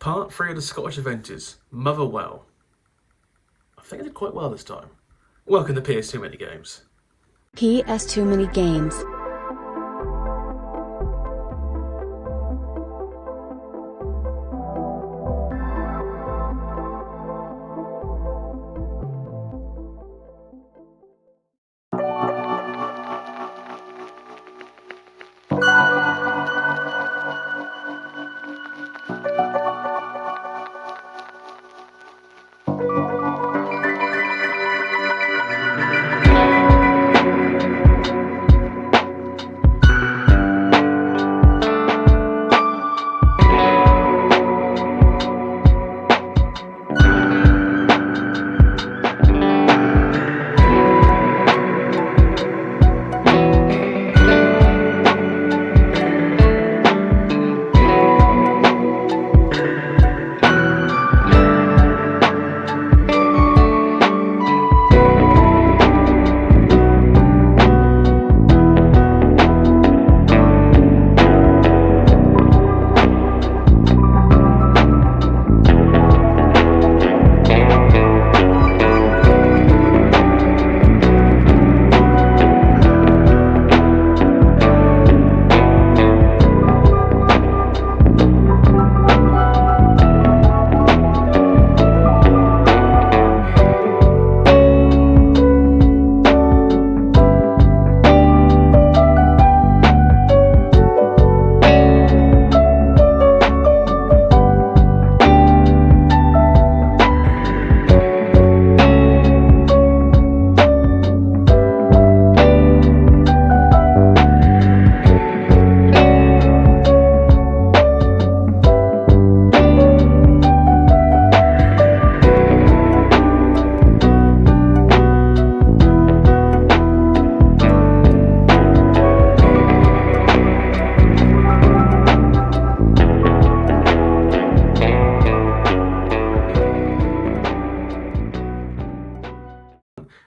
Part 3 of the Scottish Adventures, Motherwell. I think I did quite well this time. Welcome to PS2 Minigames. PS2 Minigames.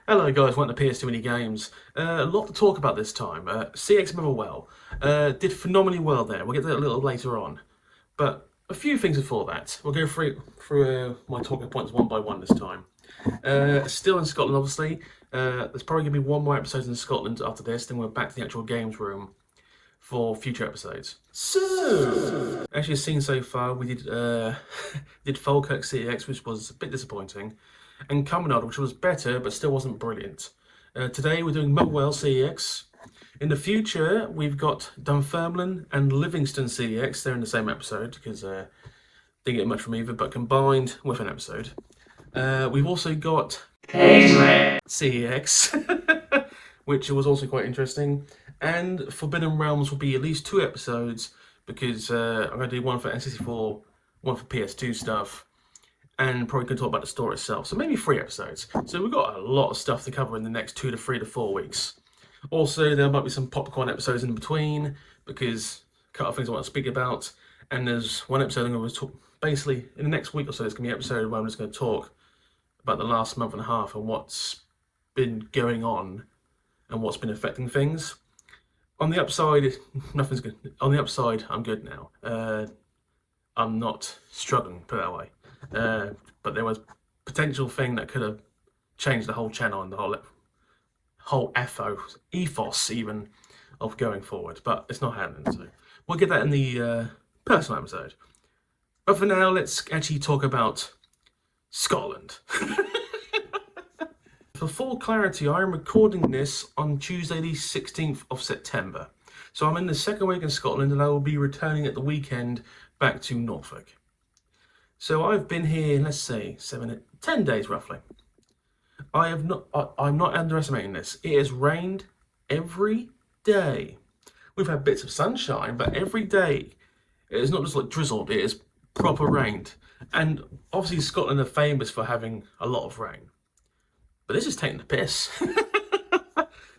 Hello guys, welcome to PS2 Minigames. A lot to talk about this time. CEX Motherwell did phenomenally well there. We'll get to that a little later on. But a few things before that. We'll go through my talking points one by one this time. Still in Scotland, obviously. There's probably going to be one more episode in Scotland after this, then we're back to the actual games room for future episodes. So, as you've seen so far, we did Falkirk CEX, which was a bit disappointing, and Cumbernauld, which was better, but still wasn't brilliant. Today we're doing Motherwell CEX. In the future, we've got Dunfermline and Livingston CEX. They're in the same episode, because didn't get much from either, but combined with an episode. We've also got CEX, which was also quite interesting. And Forbidden Realms will be at least 2 episodes, because I'm going to do one for N64, one for PS2 stuff, and probably going to talk about the store itself. So maybe 3 episodes. So we've got a lot of stuff to cover in the next 2 to 3 to 4 weeks. Also, there might be some popcorn episodes in between, because a couple of things I want to speak about. And there's one episode I'm going to talk, basically, in the next week or so, there's going to be an episode where I'm just going to talk about the last month and a half and what's been going on and what's been affecting things. On the upside, nothing's good. On the upside, I'm good now. I'm not struggling, put it that way. But there was potential thing that could have changed the whole channel and the whole ethos even of going forward. But it's not happening, so we'll get that in the personal episode. But for now, let's actually talk about Scotland. For full clarity, I am recording this on Tuesday the 16th of September. So I'm in the second week in Scotland and I will be returning at the weekend back to Norfolk. So I've been here, let's say, 10 days roughly. I'm not underestimating this. It has rained every day. We've had bits of sunshine, but every day it is not just like drizzled, it is proper rained. And obviously Scotland are famous for having a lot of rain. But this is taking the piss.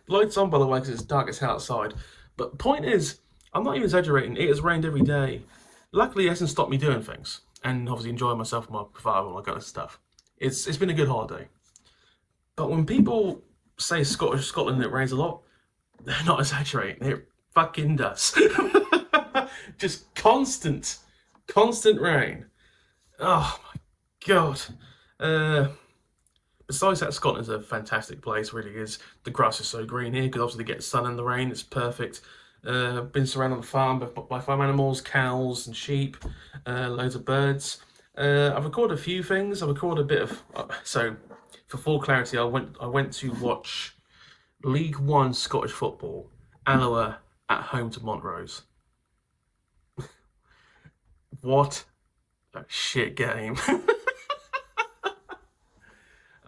Lights on, by the way, because it's dark as hell outside. But point is, I'm not even exaggerating. It has rained every day. Luckily, it hasn't stopped me doing things. And obviously enjoying myself and my father and all that kind of stuff. It's been a good holiday. But when people say Scotland, it rains a lot, they're not exaggerating. It fucking does. Just constant rain. Oh my god. Uh, Besides that, Scotland's a fantastic place, really is. The grass is so green here because obviously they get sun and the rain. It's perfect. Been surrounded on the farm by farm animals, cows and sheep, loads of birds. I've recorded a few things. I've recorded a bit of. So, for full clarity, I went to watch League One Scottish football, Alloa at home to Montrose. What a shit game!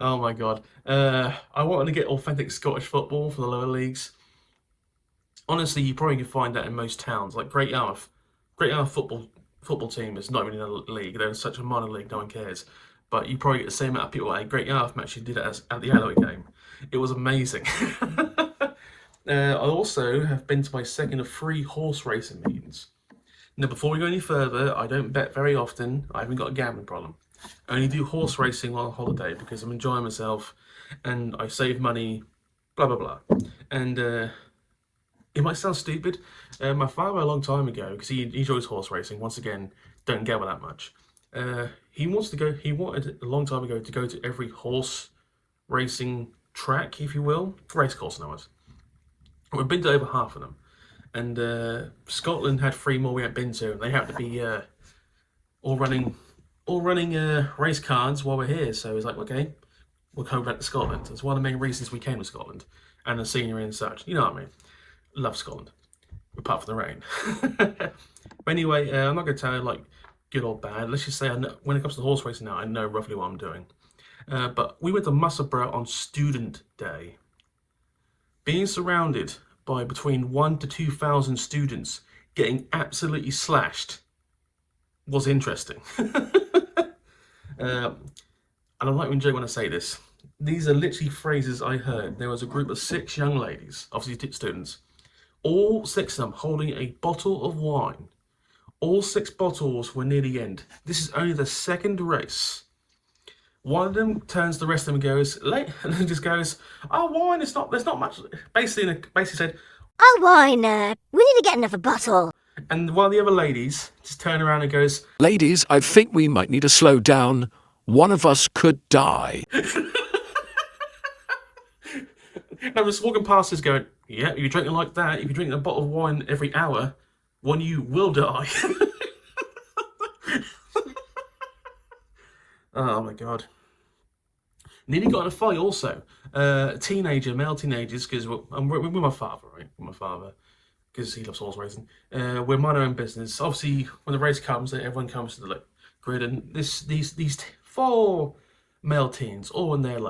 Oh my god. I wanted to get authentic Scottish football for the lower leagues. Honestly, you probably can find that in most towns. Like Great Yarmouth football team is not even in a league. They're in such a minor league, no one cares. But you probably get the same amount of people at Great Yarmouth actually did it at the Alloa game. It was amazing. I also have been to my second of 3 horse racing meetings. Now, before we go any further, I don't bet very often. I haven't got a gambling problem. I only do horse racing while on holiday because I'm enjoying myself and I save money, blah, blah, blah. And it might sound stupid. My father, a long time ago, because he enjoys horse racing, once again, don't gamble that much. He wanted a long time ago to go to every horse racing track, if you will, race course in other words. We've been to over half of them. And Scotland had 3 more we hadn't been to, and they have to be all running race cards while we're here. So it's like, okay, we'll go back to Scotland. It's one of the main reasons we came to Scotland, and the scenery and such. You know what I mean? Love Scotland, apart from the rain. But anyway, I'm not going to tell you like good or bad. Let's just say I know, when it comes to horse racing now, I know roughly what I'm doing. But we went to Musselburgh on Student Day. Being surrounded by between 1 to 2,000 students getting absolutely slashed was interesting. And I'm not even joking when I say this. These are literally phrases I heard. There was a group of 6 young ladies, obviously students, all 6 of them holding a bottle of wine. All 6 bottles were near the end. This is only the second race. One of them turns to the rest of them and goes, and then just goes, "Oh, wine, there's not much." Basically said, "Oh, wine, we need to get another bottle." and one of the other ladies just turned around and goes, "Ladies, I think we might need to slow down. One of us could die." And I was walking past this going, "Yeah, if you're drinking like that, if you're drinking a bottle of wine every hour, one you will die." Oh my god. Nearly got in a fight also. Male teenagers, because I'm with my father, right? With my father, because he loves horse racing. We're mind our own business. Obviously, when the race comes, everyone comes to the grid, and these 4 male teens, all in their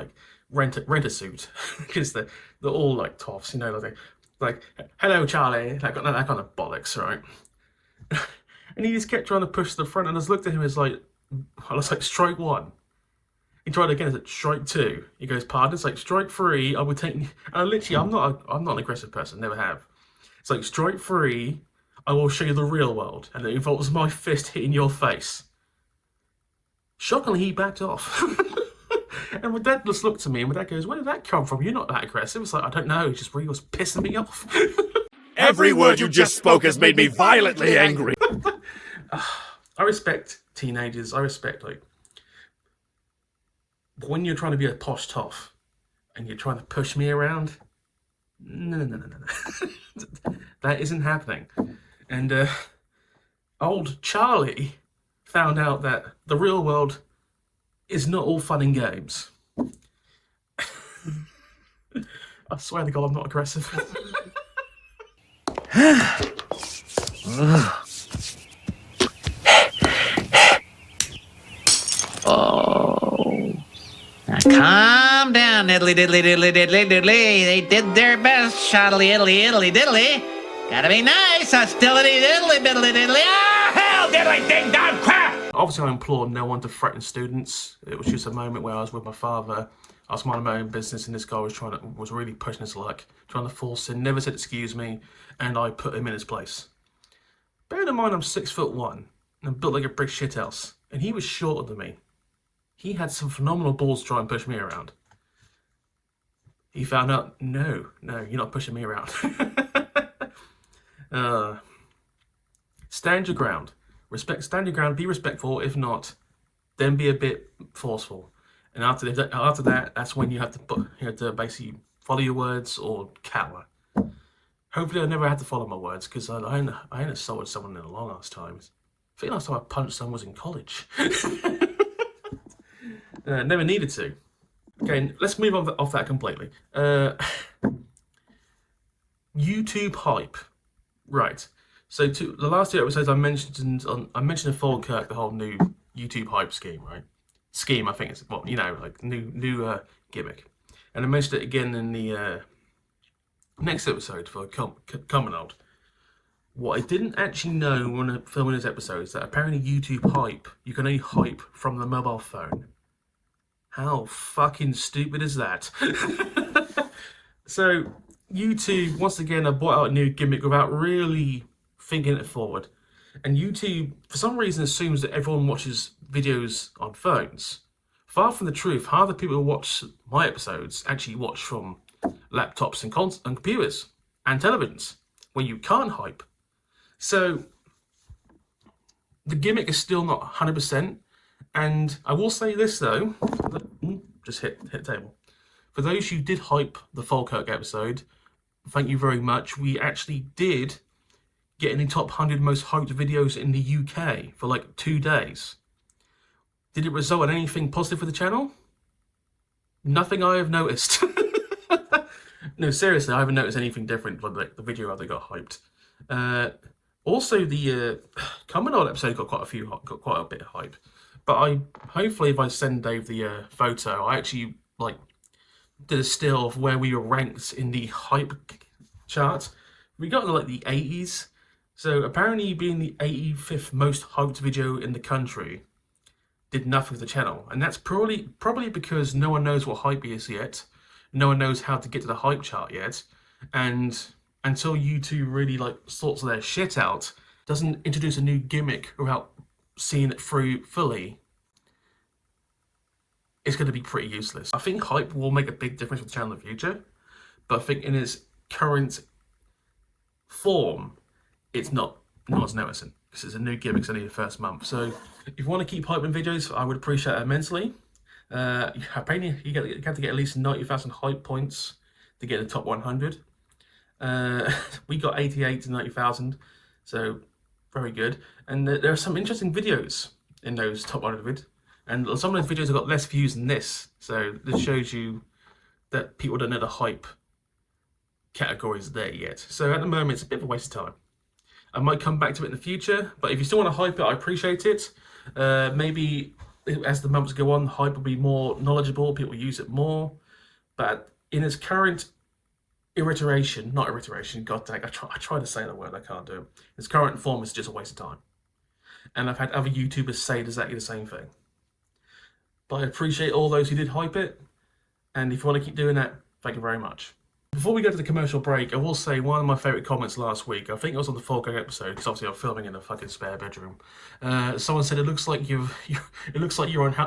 rent a suit, because they're all like toffs, you know, like "Hello, Charlie," that kind of bollocks, right? And he just kept trying to push to the front, and I just looked at him as I was like, "Strike 1." He tried again. It's like strike 2. He goes, "Pardon?" It's like strike 3. I would take. And I'm not an aggressive person. Never have. It's like strike 3. I will show you the real world, and it involves my fist hitting your face. Shockingly, he backed off. And my dad just looked at me, and my dad goes, "Where did that come from? You're not that aggressive." It's like, I don't know. It just really was pissing me off. Every word you just spoke has made me violently angry. I respect teenagers. I respect but when you're trying to be a posh toff and you're trying to push me around, no. That isn't happening. And old Charlie found out that the real world is not all fun and games. I swear to God, I'm not aggressive. Now calm down, diddly diddly diddly diddly diddly. They did their best, shoddily iddly iddly diddly. Gotta be nice, hostility diddly biddly diddly. Ah, hell, diddly ding dong crap! Obviously, I implored no one to threaten students. It was just a moment where I was with my father. I was minding my own business, and this guy was really pushing his luck, trying to force in. Never said excuse me, and I put him in his place. Bear in mind, I'm 6'1" and built like a brick shithouse, and he was shorter than me. He had some phenomenal balls to try and push me around. He found out, no, you're not pushing me around. Stand your ground. Stand your ground, be respectful. If not, then be a bit forceful. And after that, that's when you have to basically follow your words or cower. Hopefully, I never had to follow my words because I ain't assaulted someone in a long ass time. I think last time I punched someone was in college. Never needed to. Okay, let's move on off that completely. YouTube hype, right? So to the last 2 episodes, I mentioned in Falkirk the whole new YouTube hype scheme, right? Scheme, I think it's like new gimmick, and I mentioned it again in the next episode for Common Old. What I didn't actually know when filming this episode is that apparently YouTube hype, you can only hype from the mobile phone. How fucking stupid is that? So YouTube, once again, have brought out a new gimmick without really thinking it forward. And YouTube, for some reason, assumes that everyone watches videos on phones. Far from the truth, half the people who watch my episodes actually watch from laptops and computers and televisions, where you can't hype. So the gimmick is still not 100%. And I will say this though, just hit table. For those who did hype the Falkirk episode, thank you very much. We actually did get in the top 100 most hyped videos in the UK for like 2 days. Did it result in anything positive for the channel? Nothing I have noticed. No, seriously, I haven't noticed anything different from like the video that got hyped. Also, the Common Old episode got quite a bit of hype. But hopefully if I send Dave the photo, I actually did a still of where we were ranked in the hype chart. We got in the 80s. So apparently being the 85th most hyped video in the country did nothing for the channel. And that's probably because no one knows what hype is yet. No one knows how to get to the hype chart yet. And until YouTube really sorts their shit out, doesn't introduce a new gimmick without seeing it through fully, it's going to be pretty useless. I think hype will make a big difference for the channel in the future, but I think in its current form, it's not as noticing because it's a new gimmick. It's only the first month. So if you want to keep hyping videos, I would appreciate it immensely. Apparently you have to get at least 90,000 hype points to get in the top 100. We got 88 to 90,000, so very good. And there are some interesting videos in those top 100, and some of those videos have got less views than this. So this shows you that people don't know the hype categories there yet. So at the moment, it's a bit of a waste of time. I might come back to it in the future, but if you still want to hype it, I appreciate it. Maybe as the months go on, hype will be more knowledgeable, people use it more. But in its current god dang, I try to say that word, I can't do it. Its current form is just a waste of time. And I've had other YouTubers say exactly the same thing. But I appreciate all those who did hype it. And if you want to keep doing that, thank you very much. Before we go to the commercial break, I will say one of my favourite comments last week, I think it was on the Falkirk episode, because obviously I'm filming in a fucking spare bedroom. Someone said it looks like you're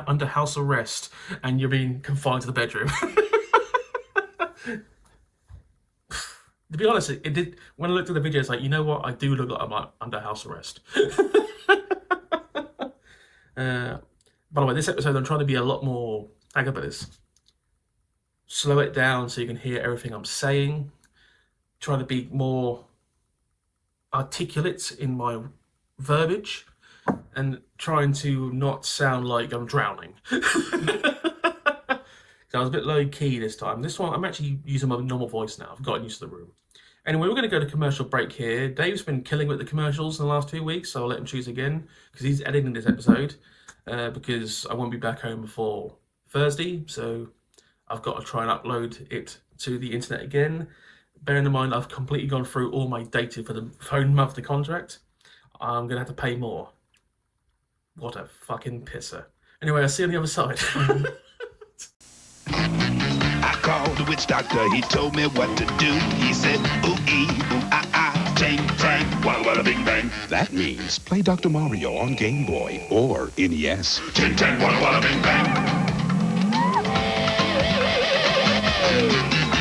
under house arrest and you're being confined to the bedroom. To be honest, it did. When I looked at the video, it's like, you know what? I do look like I'm under house arrest. By the way, this episode I'm trying to be a lot more, how can I put this? Slow it down so you can hear everything I'm saying. Trying to be more articulate in my verbiage and trying to not sound like I'm drowning. So I was a bit low key this time. This one, I'm actually using my normal voice now. I've gotten used to the room. Anyway, we're going to go to commercial break here. Dave's been killing with the commercials in the last 2 weeks, so I'll let him choose again because he's editing this episode because I won't be back home before Thursday, so I've got to try and upload it to the internet again. Bearing in mind, I've completely gone through all my data for the phone monthly contract. I'm going to have to pay more. What a fucking pisser. Anyway, I'll see you on the other side. I called the witch doctor, he told me what to do. He said, ooh-ee, ooh-ah-ah, ching, chang, walla-walla, bing, bang. That means play Dr. Mario on Game Boy or NES. Ching, chang, walla-walla, bing, bang.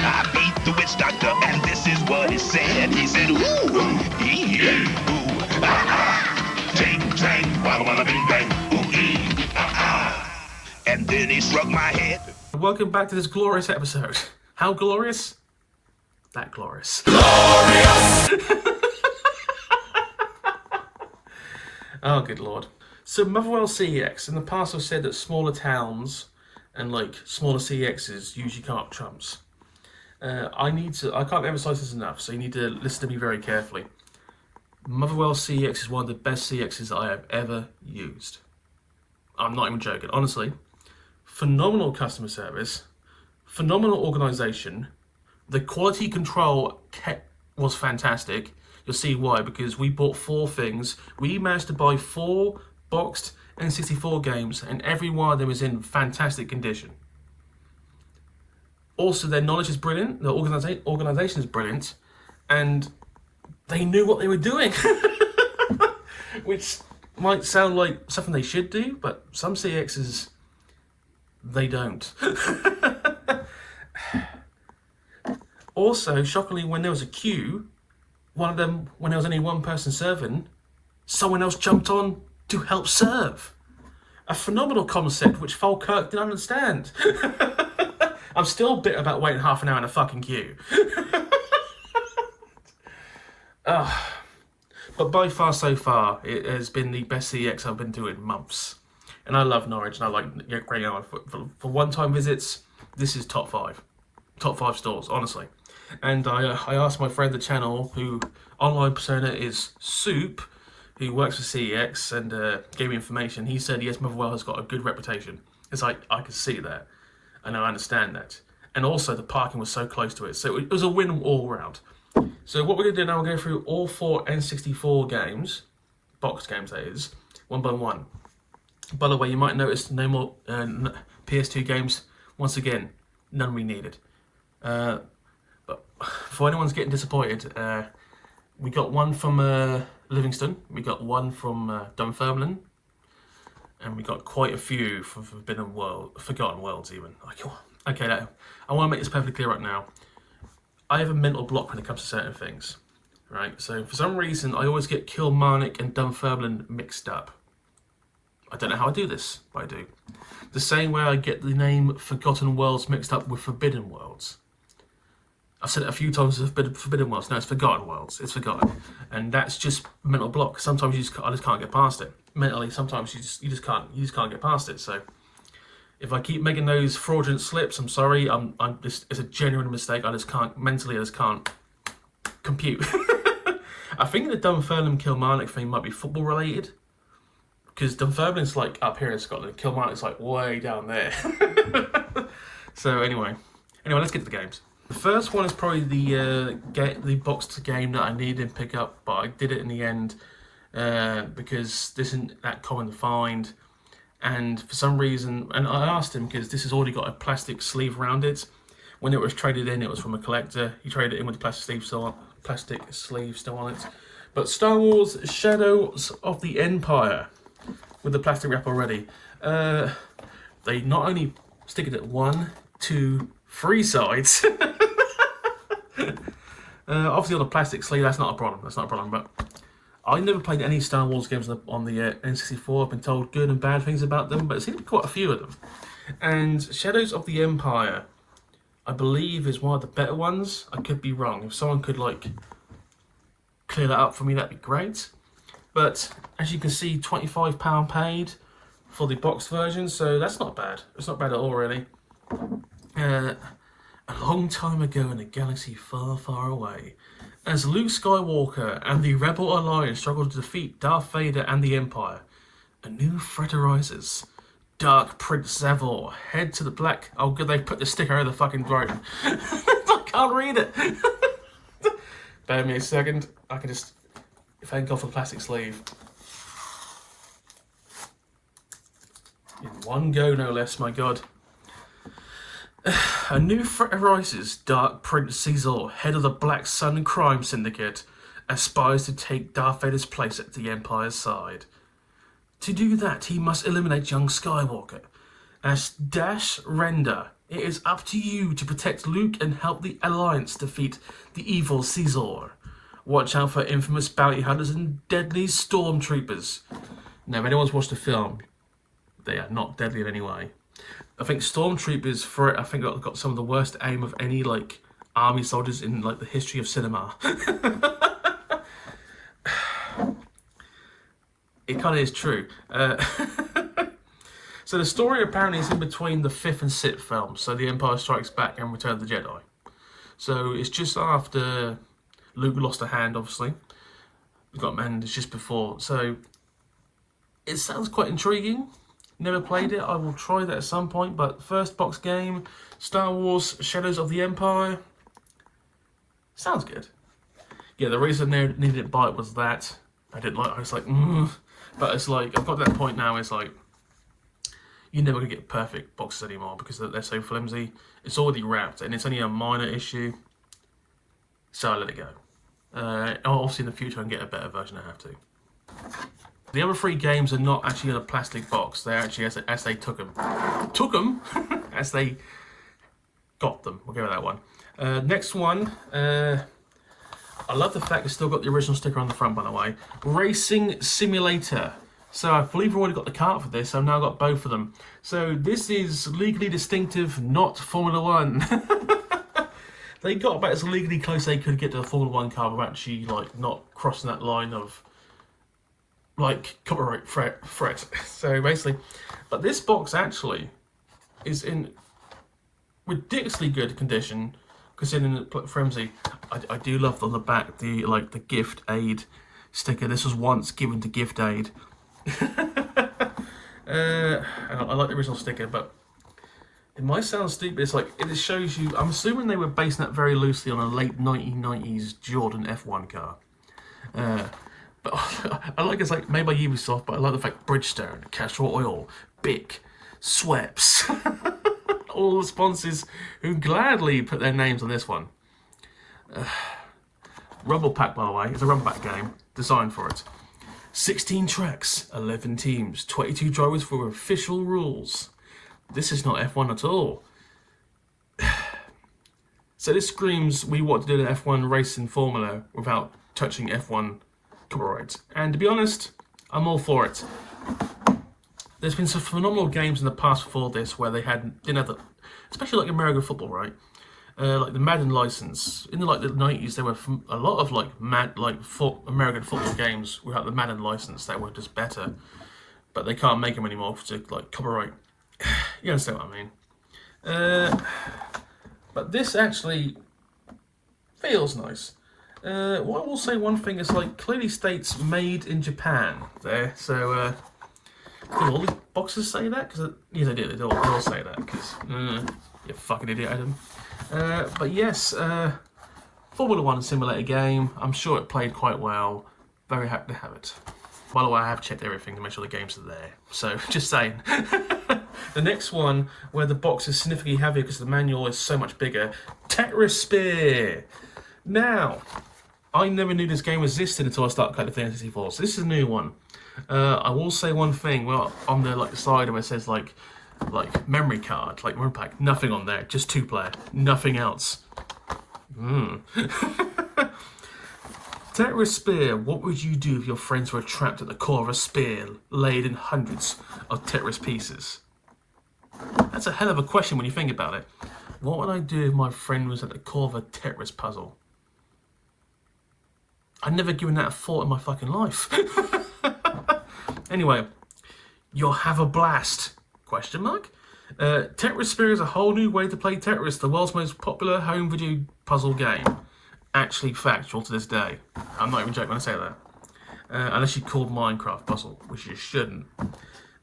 I beat the witch doctor, and this is what he said. He said, ooh-ee, ooh-ah-ah, ching, chang, walla-walla, bing, bang, ooh-ee, ooh-ah-ah. and then he struck my head. Welcome back to this glorious episode. How glorious? That glorious. Oh, good lord. So Motherwell CEX, in the past I've said that smaller towns and like smaller CEXs usually come up trumps. I can't emphasize this enough, so you need to listen to me very carefully. Motherwell CEX is one of the best CEXs I have ever used. I'm not even joking, honestly. Phenomenal customer service, phenomenal organisation, the quality control was fantastic. You'll see why, because we bought 4 things. We managed to buy 4 boxed N64 games, and every one of them is in fantastic condition. Also, their knowledge is brilliant, the organisation is brilliant, and they knew what they were doing. Which might sound like something they should do, but some CXs, they don't. Also, shockingly, when there was a queue, one of them, when there was only one person serving, someone else jumped on to help serve. A phenomenal concept which Falkirk didn't understand. I'm still bitter about waiting half an hour in a fucking queue. But by far, so far, it has been the best CEX I've been to in months. And I love Norwich, and I like Great Yarmouth. For one-time visits, this is top 5. Top 5 stores, honestly. And I asked my friend the channel, who online persona is Soup, who works for CEX, and gave me information. He said, yes, Motherwell has got a good reputation. It's like, I can see that, and I understand that. And also, the parking was so close to it, so it was a win all round. So what we're going to do now, we're going through all 4 N64 games, boxed games that is, one by one. By the way, you might notice no more PS2 games. Once again, none we needed. But for anyone's getting disappointed, we got one from Livingston, we got one from Dunfermline, and we got quite a few from Forgotten Worlds even. Okay, now, I want to make this perfectly clear right now. I have a mental block when it comes to certain things, right? So for some reason, I always get Kilmarnock and Dunfermline mixed up. I don't know how I do this, but I do. The same way I get the name Forgotten Worlds mixed up with Forbidden Worlds. I've said it a few times with Forbidden Worlds. No, it's Forgotten Worlds. It's forgotten, and that's just mental block. Sometimes I just can't get past it. Mentally, sometimes you just can't get past it. So if I keep making those fraudulent slips, I'm sorry. It's a genuine mistake. I just can't compute. I think the Dunfermline Kilmarnock thing might be football related, because Dunfermline's like up here in Scotland. Kilmarnock's like way down there. So anyway, let's get to the games. The first one is probably the boxed game that I needed and pick up, but I did it in the end because this isn't that common to find. And for some reason, and I asked him because this has already got a plastic sleeve around it. When it was traded in, it was from a collector. He traded it in with the plastic sleeve still on it. But Star Wars Shadows of the Empire, with the plastic wrap already. They not only stick it at 1, 2, 3 sides. Obviously on the plastic sleeve, that's not a problem. But I never played any Star Wars games on the N64. I've been told good and bad things about them, but it seems to be quite a few of them. And Shadows of the Empire, I believe, is one of the better ones. I could be wrong. If someone could clear that up for me, that'd be great. But as you can see, £25 paid for the boxed version, so that's not bad. It's not bad at all, really. A long time ago in a galaxy far, far away, as Luke Skywalker and the Rebel Alliance struggle to defeat Darth Vader and the Empire, a new threat arises. Dark Prince Zavor, head to the black... Oh, good, they put the sticker over the fucking throne. I can't read it. Bear me a second. I can just... If I can go for the plastic sleeve. In one go, no less, my god. A new threat arises. Dark Prince Caesar, head of the Black Sun crime syndicate, aspires to take Darth Vader's place at the Empire's side. To do that, he must eliminate young Skywalker. As Dash Render, it is up to you to protect Luke and help the Alliance defeat the evil Caesar. Watch out for infamous bounty hunters and deadly stormtroopers. Now, if anyone's watched the film, they are not deadly in any way. I think stormtroopers for it. I think got some of the worst aim of any like army soldiers in like the history of cinema. It kind of is true. So the story apparently is in between the 5th and 6th films, so The Empire Strikes Back and Return of the Jedi. So it's just after Luke lost a hand, obviously. And it's just before. So it sounds quite intriguing. Never played it. I will try that at some point. But first box game, Star Wars Shadows of the Empire. Sounds good. Yeah, the reason I needed it by it was that I didn't like. I was like, but it's like I've got to that point now. It's like you're never gonna get perfect boxes anymore because they're so flimsy. It's already wrapped, and it's only a minor issue. So I let it go. Obviously, in the future, I can get a better version. I have to. The other 3 games are not actually in a plastic box. They're actually as they took them, as they got them. We'll go with that one. Next one. I love the fact it's still got the original sticker on the front, by the way. Racing Simulator. So I believe I've already got the cart for this. I've now got both of them. So this is legally distinctive, not Formula One. They got about as legally close they could get to a Formula One car without actually like not crossing that line of like copyright threat. So basically, but this box actually is in ridiculously good condition. Considering the flimsy, I do love on the back the gift aid sticker. This was once given to gift aid. I like the original sticker, but it might sound stupid. It's like it shows you. I'm assuming they were basing that very loosely on a late 1990s Jordan F1 car. But I like it's like made by Ubisoft, but I like the fact Bridgestone, Castrol Oil, Bic, Schweppes. All the sponsors who gladly put their names on this one. Rumble Pack, by the way, it's a Rumble Pack game designed for it. 16 tracks, 11 teams, 22 drivers for official rules. This is not F1 at all. So this screams we want to do an F1 racing formula without touching F1 copyright. And to be honest, I'm all for it. There's been some phenomenal games in the past before this where they didn't have the, especially like American football, right? Like the Madden license in the 90s, there were a lot of American football games without the Madden license that were just better, but they can't make them anymore to like copyright. You understand what I mean? But this actually feels nice. What I will say, one thing is like clearly states made in Japan there, so. Do all the boxes say that? Because yes, they do. They all say that. Because you fucking idiot, Adam. But yes, Formula One simulator game. I'm sure it played quite well. Very happy to have it. By the way, I have checked everything to make sure the games are there. So just saying. The next one, where the box is significantly heavier because the manual is so much bigger. Tetris Spear. Now, I never knew this game existed until I started collecting the N64. So this is a new one. I will say one thing. Well, on the side where it says like memory card, like memory pack, nothing on there, just 2-player, nothing else. Tetris Spear. What would you do if your friends were trapped at the core of a spear laid in hundreds of Tetris pieces? That's a hell of a question when you think about it. What would I do if my friend was at the core of a Tetris puzzle? I'd never given that a thought in my fucking life. Anyway, you'll have a blast. Question mark? Tetris Spear is a whole new way to play Tetris, the world's most popular home video puzzle game. Actually factual to this day. I'm not even joking when I say that. Unless you called Minecraft puzzle, which you shouldn't.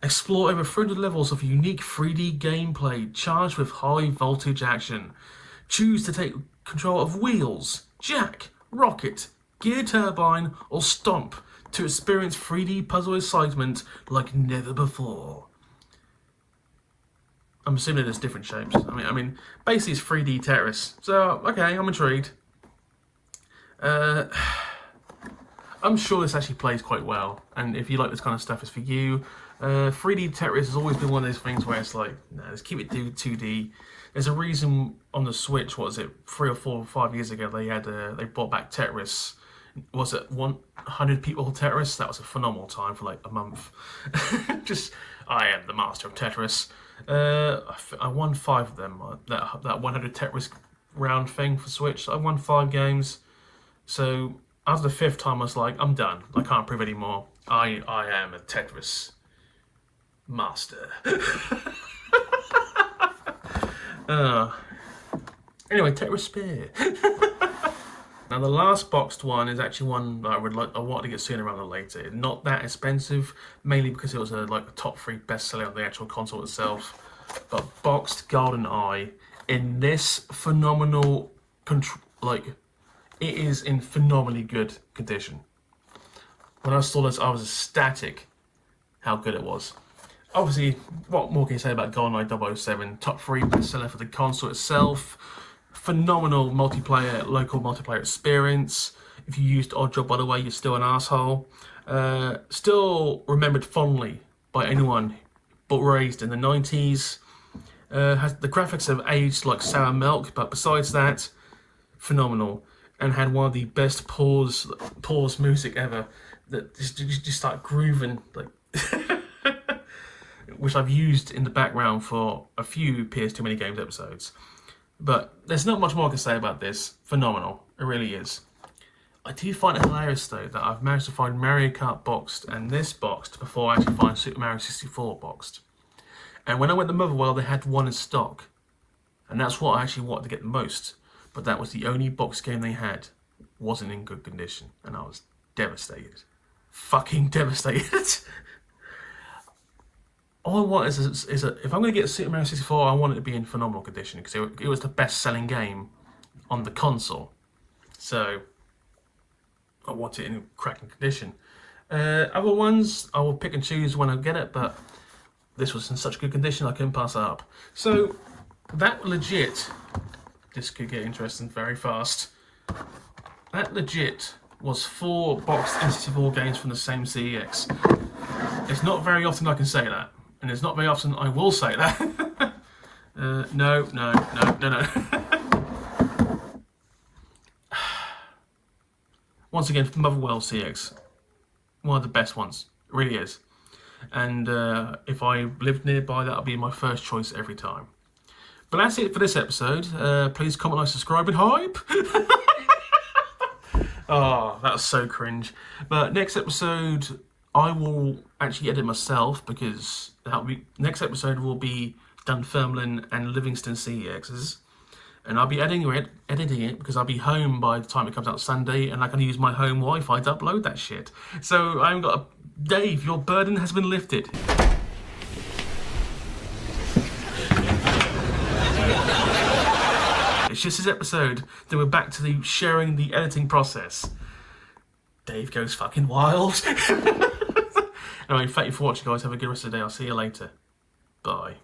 Explore over 300 levels of unique 3D gameplay charged with high voltage action. Choose to take control of wheels, jack, rocket, gear turbine, or stomp to experience 3D puzzle excitement like never before. I'm assuming there's different shapes. I mean, basically it's 3D Tetris. So, okay, I'm intrigued. I'm sure this actually plays quite well, and if you like this kind of stuff, it's for you. 3D Tetris has always been one of those things where it's like, no, let's keep it 2D. There's a reason on the Switch, 3 or 4 or 5 years ago, they brought back Tetris Was it 100 people Tetris? That was a phenomenal time for like a month. Just, I am the master of Tetris. I won 5 of them. That 100 Tetris round thing for Switch. I won 5 games. So after the 5th time, I was like, I'm done. I can't prove anymore. I am a Tetris master. Anyway, Tetris Spear. Now the last boxed one is actually one that I want to get sooner rather than later. Not that expensive, mainly because it was a top 3 bestseller on the actual console itself. But boxed GoldenEye in this phenomenal it is in phenomenally good condition. When I saw this, I was ecstatic how good it was. Obviously, what more can you say about GoldenEye 007? Top 3 bestseller for the console itself. Phenomenal multiplayer, local multiplayer experience. If you used Oddjob, by the way, you're still an asshole. Still remembered fondly by anyone but raised in the 90s. The graphics have aged like sour milk, but besides that, phenomenal. And had one of the best pause music ever. That just start grooving, which I've used in the background for a few PS2 Mini Games episodes. But there's not much more I can say about this. Phenomenal. It really is. I do find it hilarious, though, that I've managed to find Mario Kart boxed and this boxed before I actually find Super Mario 64 boxed. And when I went to Motherwell, they had one in stock. And that's what I actually wanted to get the most. But that was the only boxed game they had. Wasn't in good condition. And I was devastated. Fucking devastated. All I want is if I'm going to get Super Mario 64, I want it to be in phenomenal condition because it was the best-selling game on the console. So I want it in cracking condition. Other ones, I will pick and choose when I get it, but this was in such good condition I couldn't pass it up. So that legit, this could get interesting very fast. That legit was 4 boxed N64 games from the same CEX. It's not very often I can say that. And it's not very often I will say that. No. Once again, Motherwell CEX. One of the best ones. It really is. And if I lived nearby, that'll be my first choice every time. But that's it for this episode. Please comment, like, subscribe, and hype. Oh, that was so cringe. But next episode, I will actually edit myself because next episode will be Dunfermline and Livingston CEXs. And I'll be editing it because I'll be home by the time it comes out Sunday and I can use my home Wi-Fi to upload that shit. So I haven't got a... Dave, your burden has been lifted. It's just this episode, then we're back to the sharing the editing process. Dave goes fucking wild. Anyway, thank you for watching, guys. Have a good rest of the day. I'll see you later. Bye.